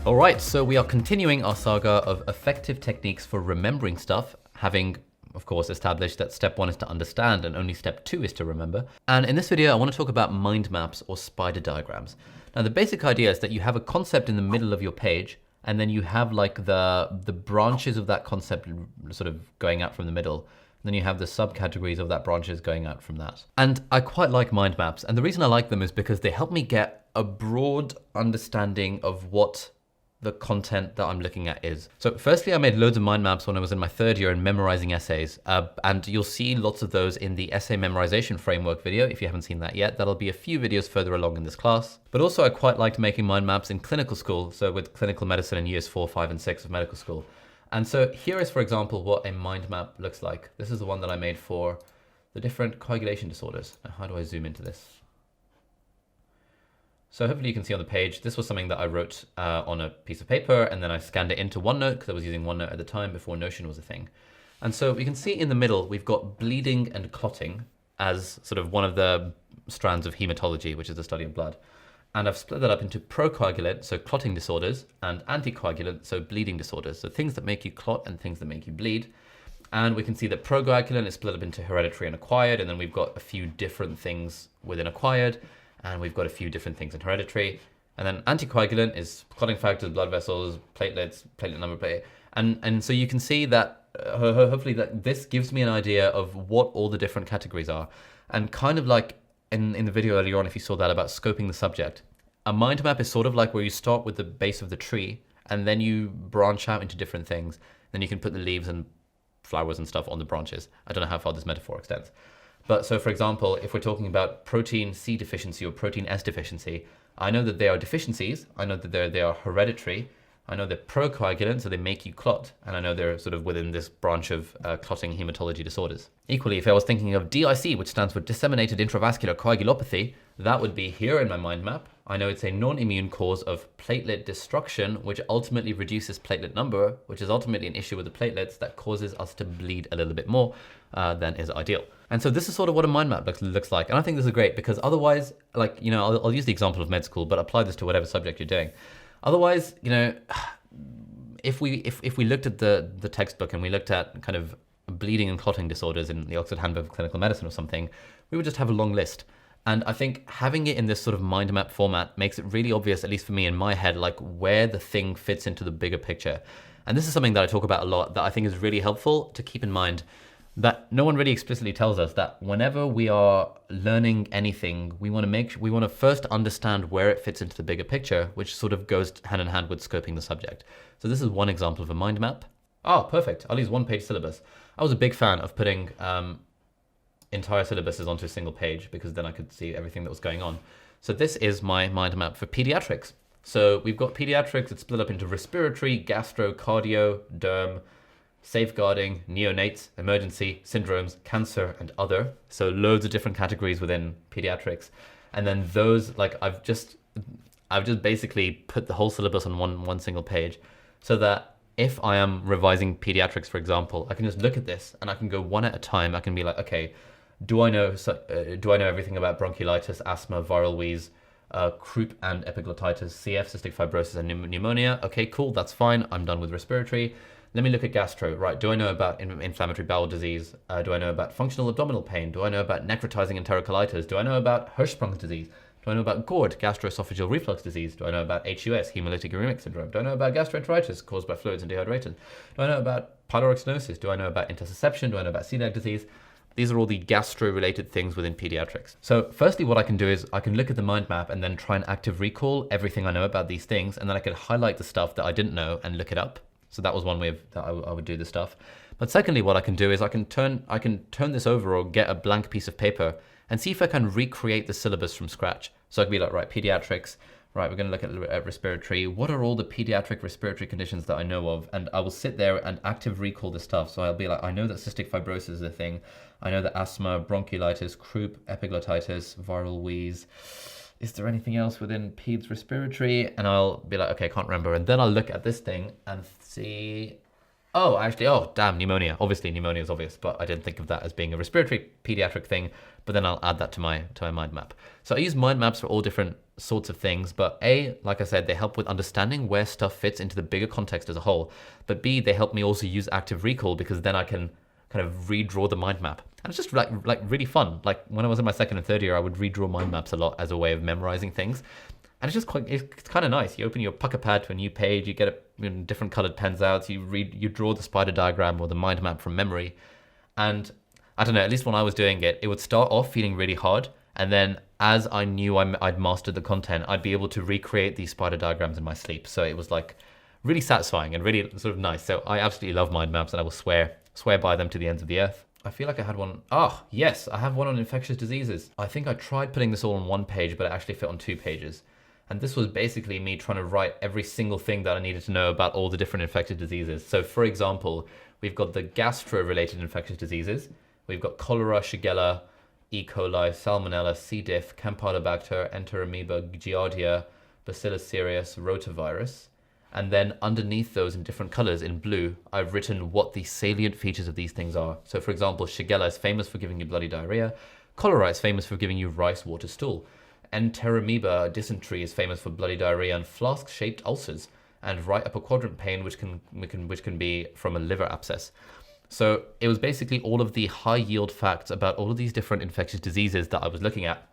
All right, so we are continuing our saga of effective techniques for remembering stuff, having, of course, established that step 1 is to understand and only step 2 is to remember. And in this video, I want to talk about mind maps or spider diagrams. Now, the basic idea is that you have a concept in the middle of your page, and then you have like the branches of that concept sort of going out from the middle. Then you have the subcategories of that branches going out from that. And I quite like mind maps. And the reason I like them is because they help me get a broad understanding of what the content that I'm looking at is. So firstly, I made loads of mind maps when I was in my 3rd year in memorizing essays. And you'll see lots of those in the essay memorization framework video. If you haven't seen that yet, that'll be a few videos further along in this class. But also I quite liked making mind maps in clinical school. So with clinical medicine in years 4, 5, and 6 of medical school. And so here is, for example, what a mind map looks like. This is the one that I made for the different coagulation disorders. Now, how do I zoom into this? So hopefully you can see on the page, this was something that I wrote on a piece of paper, and then I scanned it into OneNote because I was using OneNote at the time before Notion was a thing. And so we can see in the middle, we've got bleeding and clotting as sort of one of the strands of hematology, which is the study of blood. And I've split that up into procoagulant, so clotting disorders, and anticoagulant, so bleeding disorders. So things that make you clot and things that make you bleed. And we can see that procoagulant is split up into hereditary and acquired, and then we've got a few different things within acquired, and we've got a few different things in hereditary. And then anticoagulant is clotting factors, blood vessels, platelets, platelet number plate. And so you can see that, hopefully that this gives me an idea of what all the different categories are. And kind of like in the video earlier on, if you saw that about scoping the subject, a mind map is sort of like where you start with the base of the tree and then you branch out into different things. Then you can put the leaves and flowers and stuff on the branches. I don't know how far this metaphor extends. But so for example, if we're talking about protein C deficiency or protein S deficiency, I know that they are deficiencies. I know that they are hereditary. I know they're procoagulant, so they make you clot, and I know they're sort of within this branch of clotting hematology disorders. Equally, if I was thinking of DIC, which stands for disseminated intravascular coagulopathy, that would be here in my mind map. I know it's a non-immune cause of platelet destruction, which ultimately reduces platelet number, which is ultimately an issue with the platelets that causes us to bleed a little bit more than is ideal. And so this is sort of what a mind map looks like. And I think this is great because otherwise, like, you know, I'll use the example of med school, but apply this to whatever subject you're doing. Otherwise, you know, if we looked at the textbook and we looked at kind of bleeding and clotting disorders in the Oxford Handbook of Clinical Medicine or something, we would just have a long list. And I think having it in this sort of mind map format makes it really obvious, at least for me in my head, like where the thing fits into the bigger picture. And this is something that I talk about a lot that I think is really helpful to keep in mind, that no one really explicitly tells us that whenever we are learning anything, we want to first understand where it fits into the bigger picture, which sort of goes hand in hand with scoping the subject. So this is one example of a mind map. Oh, perfect. I'll use one-page syllabus. I was a big fan of putting entire syllabuses onto a single page because then I could see everything that was going on. So this is my mind map for pediatrics. So we've got pediatrics. It's split up into respiratory, gastro, cardio, derm, safeguarding, neonates, emergency, syndromes, cancer, and other. So loads of different categories within pediatrics. And then those, like I've just basically put the whole syllabus on one single page so that if I am revising pediatrics, for example, I can just look at this and I can go one at a time. I can be like, okay, do I know everything about bronchiolitis, asthma, viral wheeze, croup and epiglottitis, CF, cystic fibrosis, and pneumonia? Okay, cool, that's fine. I'm done with respiratory. Let me look at gastro. Right, do I know about inflammatory bowel disease? Do I know about functional abdominal pain? Do I know about necrotizing enterocolitis? Do I know about Hirschsprung's disease? Do I know about GORD, gastroesophageal reflux disease? Do I know about HUS, hemolytic uremic syndrome? Do I know about gastroenteritis caused by fluids and dehydration? Do I know about pyloric stenosis? Do I know about intussusception? Do I know about celiac disease? These are all the gastro-related things within pediatrics. So firstly, what I can do is I can look at the mind map and then try and active recall everything I know about these things, and then I could highlight the stuff that I didn't know and look it up. So that was one way that I would do this stuff. But secondly, what I can do is I can turn this over or get a blank piece of paper and see if I can recreate the syllabus from scratch. So I can be like, right, pediatrics, right, we're going to look at respiratory. What are all the pediatric respiratory conditions that I know of? And I will sit there and active recall the stuff. So I'll be like, I know that cystic fibrosis is a thing. I know that asthma, bronchiolitis, croup, epiglottitis, viral wheeze. Is there anything else within peds respiratory? And I'll be like, okay, I can't remember. And then I'll look at this thing and see, Oh, actually, oh, damn, pneumonia. Obviously, pneumonia is obvious, but I didn't think of that as being a respiratory pediatric thing, but then I'll add that to my mind map. So I use mind maps for all different sorts of things, but A, like I said, they help with understanding where stuff fits into the bigger context as a whole. But B, they help me also use active recall because then I can kind of redraw the mind map. And it's just like really fun. Like when I was in my second and third year, I would redraw mind maps a lot as a way of memorizing things. And it's just it's kind of nice. You open your pucker pad to a new page, you get different colored pens out, you draw the spider diagram or the mind map from memory. And I don't know, at least when I was doing it, it would start off feeling really hard. And then as I knew I'd mastered the content, I'd be able to recreate these spider diagrams in my sleep. So it was like really satisfying and really sort of nice. So I absolutely love mind maps and I will swear by them to the ends of the earth. I feel like I had one. Oh, yes, I have one on infectious diseases. I think I tried putting this all on one page, but it actually fit on 2 pages. And this was basically me trying to write every single thing that I needed to know about all the different infectious diseases. So for example, we've got the gastro-related infectious diseases. We've got cholera, Shigella, E. coli, Salmonella, C. diff, Campylobacter, Enteramoeba, Giardia, Bacillus cereus, rotavirus. And then underneath those in different colors in blue, I've written what the salient features of these things are. So for example, Shigella is famous for giving you bloody diarrhea. Cholera is famous for giving you rice water stool. Enteramoeba dysentery is famous for bloody diarrhea and flask-shaped ulcers, and right upper quadrant pain, which can be from a liver abscess. So it was basically all of the high-yield facts about all of these different infectious diseases that I was looking at,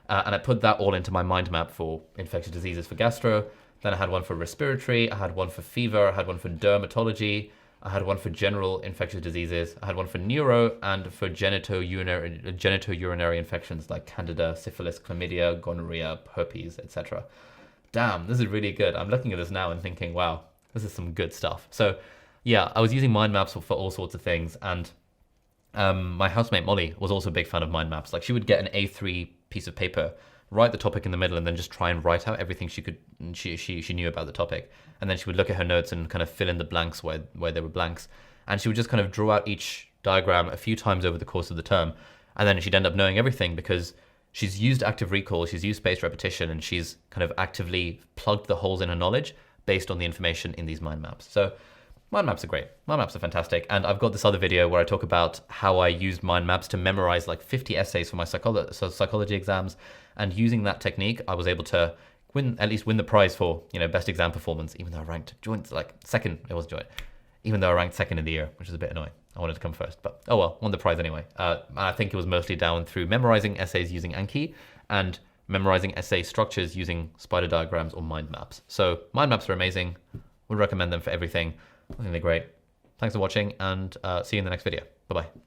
and I put that all into my mind map for infectious diseases for gastro. Then I had one for respiratory, I had one for fever, I had one for dermatology, I had one for general infectious diseases, I had one for neuro, and for genitourinary infections like candida, syphilis, chlamydia, gonorrhea, herpes, etc. Damn, this is really good. I'm looking at this now and thinking, wow, this is some good stuff. So yeah, I was using mind maps for all sorts of things, and my housemate Molly was also a big fan of mind maps. Like she would get an A3 piece of paper, write the topic in the middle, and then just try and write out everything she knew about the topic. And then she would look at her notes and kind of fill in the blanks where there were blanks. And she would just kind of draw out each diagram a few times over the course of the term. And then she'd end up knowing everything because she's used active recall, she's used spaced repetition, and she's kind of actively plugged the holes in her knowledge based on the information in these mind maps. So mind maps are great. Mind maps are fantastic. And I've got this other video where I talk about how I used mind maps to memorize like 50 essays for my psychology exams. And using that technique, I was able to at least win the prize for, best exam performance, even though I ranked second. It was joint, even though I ranked second in the year, which is a bit annoying. I wanted to come first, but oh well, won the prize anyway. I think it was mostly down through memorizing essays using Anki and memorizing essay structures using spider diagrams or mind maps. So mind maps are amazing. Would recommend them for everything. I think they're great. Thanks for watching, and see you in the next video. Bye-bye.